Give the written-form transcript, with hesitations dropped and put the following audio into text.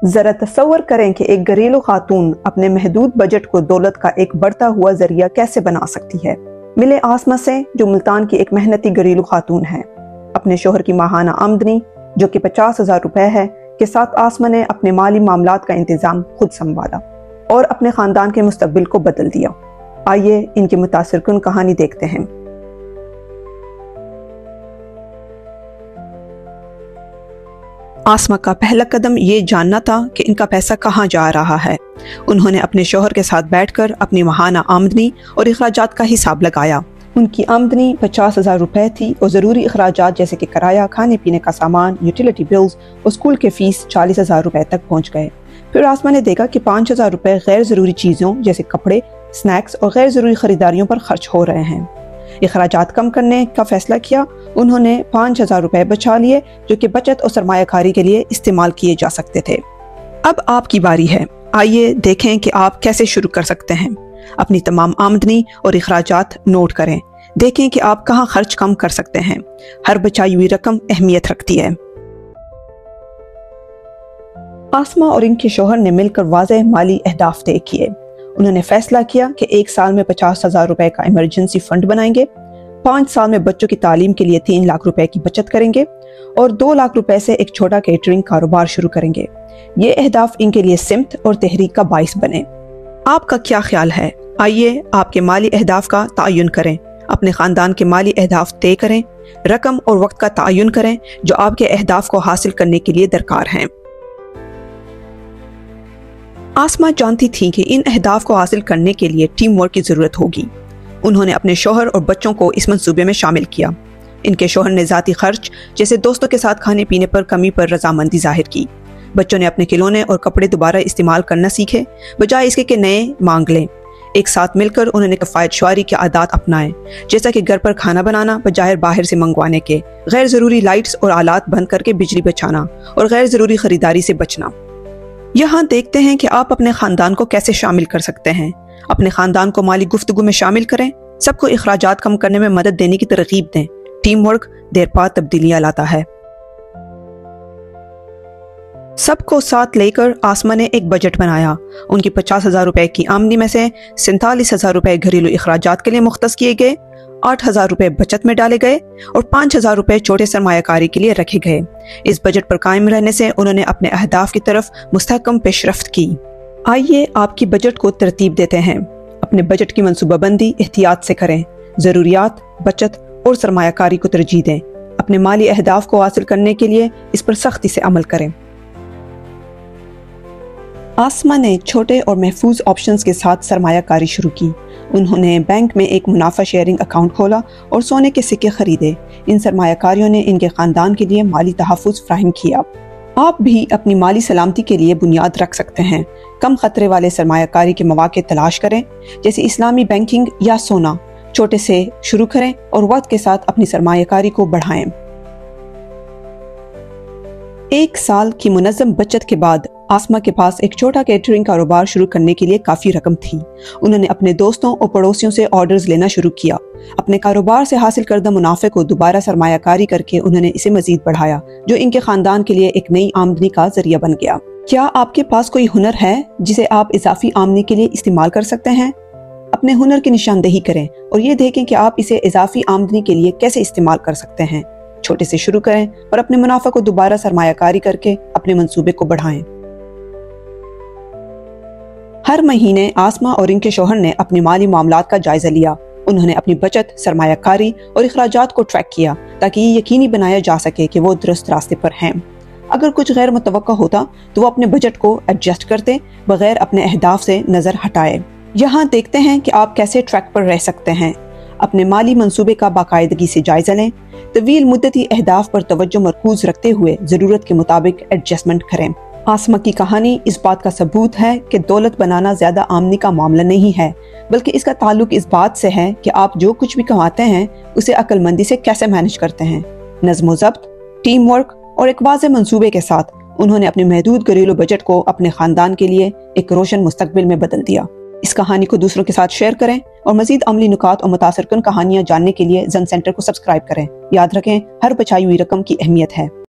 ज़रा तसव्वुर करें कि एक घरेलू खातून अपने महदूद बजट को दौलत का एक बढ़ता हुआ जरिया कैसे बना सकती है। मिले आसमा से, जो मुल्तान की एक मेहनती घरेलू खातून है। अपने शोहर की माहाना आमदनी जो कि 50,000 रुपए है के साथ आसमा ने अपने माली मामलात का इंतजाम खुद संभाला और अपने खानदान के मुस्तकबिल को बदल दिया। आइए इनकी मुतासिरकुन कहानी देखते हैं। आसमा का पहला कदम ये जानना था कि इनका पैसा कहाँ जा रहा है। उन्होंने अपने शौहर के साथ बैठकर अपनी माहाना आमदनी और अखराजात का हिसाब लगाया। उनकी आमदनी 50,000 रुपए थी और ज़रूरी अखराजात जैसे कि किराया, खाने पीने का सामान, यूटिलिटी बिल्स और स्कूल के फीस 40,000 रुपए तक पहुँच गए। फिर आसमा ने देखा कि 5,000 रुपए गैर ज़रूरी चीज़ों जैसे कपड़े, स्नैक्स और गैर ज़रूरी खरीदारियों पर खर्च हो रहे हैं। अखराजात कम करने का फैसला किया। उन्होंने 5,000 रुपए बचा लिए जो कि बचत और सरमायाकारी के लिए इस्तेमाल किए जा सकते थे। अब आपकी बारी है। आइए देखें कि आप कैसे शुरू कर सकते हैं। अपनी तमाम आमदनी और अखराजात नोट करें। देखें कि आप कहाँ खर्च कम कर सकते हैं। हर बचाई हुई रकम अहमियत रखती है। आसमा और इनके शौहर ने मिलकर वाज़ेह माली अहदाफ तय किए। उन्होंने फैसला किया कि 1 साल में 50,000 रुपए का इमरजेंसी फंड बनाएंगे, 5 साल में बच्चों की तालीम के लिए 3 लाख रुपए की बचत करेंगे और 2 लाख रुपए से एक छोटा केटरिंग कारोबार शुरू करेंगे। ये अहदाफ इनके लिए सिमत और तहरीक का बाइस बने। आपका क्या ख्याल है? आइए आपके माली अहदाफ का तयन करें। अपने खानदान के माली अहदाफ तय करें। रकम और वक्त का तयन करें जो आपके अहदाफ को हासिल करने के लिए दरकार हैं। आसमा जानती थी कि इन अहदाफ को हासिल करने के लिए टीम वर्क की ज़रूरत होगी। उन्होंने अपने शौहर और बच्चों को इस मंसूबे में शामिल किया। इनके शौहर ने ज़ाती खर्च जैसे दोस्तों के साथ खाने पीने पर कमी पर रजामंदी जाहिर की। बच्चों ने अपने खिलौने और कपड़े दोबारा इस्तेमाल करना सीखे, बजाय इसके कि नए मांग लें। एक साथ मिलकर उन्होंने किफ़ायत शुआरी के आदात अपनाए, जैसा कि घर पर खाना बनाना बजाय बाहर से मंगवाने के, गैर ज़रूरी लाइट्स और आलात बंद करके बिजली बचाना और गैर ज़रूरी खरीदारी से बचना। यहाँ देखते हैं कि आप अपने खानदान को कैसे शामिल कर सकते हैं। अपने खानदान को माली गुफ्तगू में शामिल करें। सबको अखराजात कम करने में मदद देने की तरगीब दें। टीम वर्क देर पा तब्दीलियां लाता है। सबको साथ लेकर आसमा ने एक बजट बनाया। उनकी 50,000 रुपए की आमदनी में से 47,000 रुपए घरेलू अखराजात के लिए मुख्तस किए गए, 8,000 रुपए बचत में डाले गए और 5,000 रुपए छोटे सरमायाकारी के लिए रखे गए। इस बजट पर कायम रहने से उन्होंने अपने अहदाफ की तरफ मुस्तहकम पेशरफ्त की। आइए आपकी बजट को तरतीब देते हैं। अपने बजट की मंसूबाबंदी एहतियात से करें। ज़रूरियात, बचत और सरमायाकारी को तरजीह दें। अपने माली अहदाफ को हासिल करने के लिए इस पर सख्ती से अमल करें। आसमा ने छोटे और महफूज ऑप्शंस के साथ सरमायाकारी शुरू की। उन्होंने बैंक में एक मुनाफा शेयरिंग अकाउंट खोला और सोने के सिक्के खरीदे। इन सरमायाकारियों ने इनके खानदान के लिए माली तहफ़्फ़ुज़ फ्राहम किया। आप भी अपनी माली सलामती के लिए बुनियाद रख सकते हैं। कम खतरे वाले सरमायाकारी के मौके तलाश करें, जैसे इस्लामी बैंकिंग या सोना। छोटे से शुरू करें और वक्त के साथ अपनी सरमायाकारी को बढ़ाएं। 1 साल की मुनज़्ज़म बचत के बाद आसमा के पास एक छोटा केटरिंग कारोबार शुरू करने के लिए काफ़ी रकम थी। उन्होंने अपने दोस्तों और पड़ोसियों से ऑर्डर्स लेना शुरू किया। अपने कारोबार से हासिल करदा मुनाफे को दोबारा सरमायाकारी करके उन्होंने इसे मजीद बढ़ाया, जो इनके खानदान के लिए एक नई आमदनी का जरिया बन गया। क्या आपके पास कोई हुनर है जिसे आप इजाफी आमदनी के लिए इस्तेमाल कर सकते हैं? अपने हुनर की निशानदेही करें और ये देखें कि आप इसे इजाफी आमदनी के लिए कैसे इस्तेमाल कर सकते हैं। छोटे से शुरू करें और अपने मुनाफा को दोबारा सरमायाकारी करके अपने मंसूबे को बढ़ाएं। हर महीने आसमा और इनके शौहर ने अपने माली मामलात का जायजा लिया। उन्होंने अपनी बचत, सरमायाकारी और अखराजात को ट्रैक किया ताकि ये यकीनी बनाया जा सके कि वो दुरुस्त रास्ते पर हैं। अगर कुछ गैर मुतवक्का होता तो वो अपने बजट को एडजस्ट करते बगैर अपने अहदाफ से नजर हटाए। यहाँ देखते हैं कि आप कैसे ट्रैक पर रह सकते हैं। अपने माली मंसूबे का बाकायदगी से जायजा लें। तवील मुद्दती अहदाफ पर तवज्जो मरकूज रखते हुए ज़रूरत के मुताबिक एडजस्टमेंट करें। आसमा की कहानी इस बात का सबूत है कि दौलत बनाना ज्यादा आमदनी का मामला नहीं है, बल्कि इसका ताल्लुक इस बात से है कि आप जो कुछ भी कमाते हैं उसे अक्लमंदी से कैसे मैनेज करते हैं। नज़्म ज़ब्त, टीम वर्क और एक वाज़ेह मंसूबे के साथ उन्होंने अपने महदूद घरेलू बजट को अपने खानदान के लिए एक रोशन मुस्तकबिल में बदल दिया। इस कहानी को दूसरों के साथ शेयर करें और मजीद अमली नुकात और मुतासिरकुन कहानियां जानने के लिए जन सेंटर को सब्सक्राइब करें। याद रखें, हर बचाई हुई रकम की अहमियत है।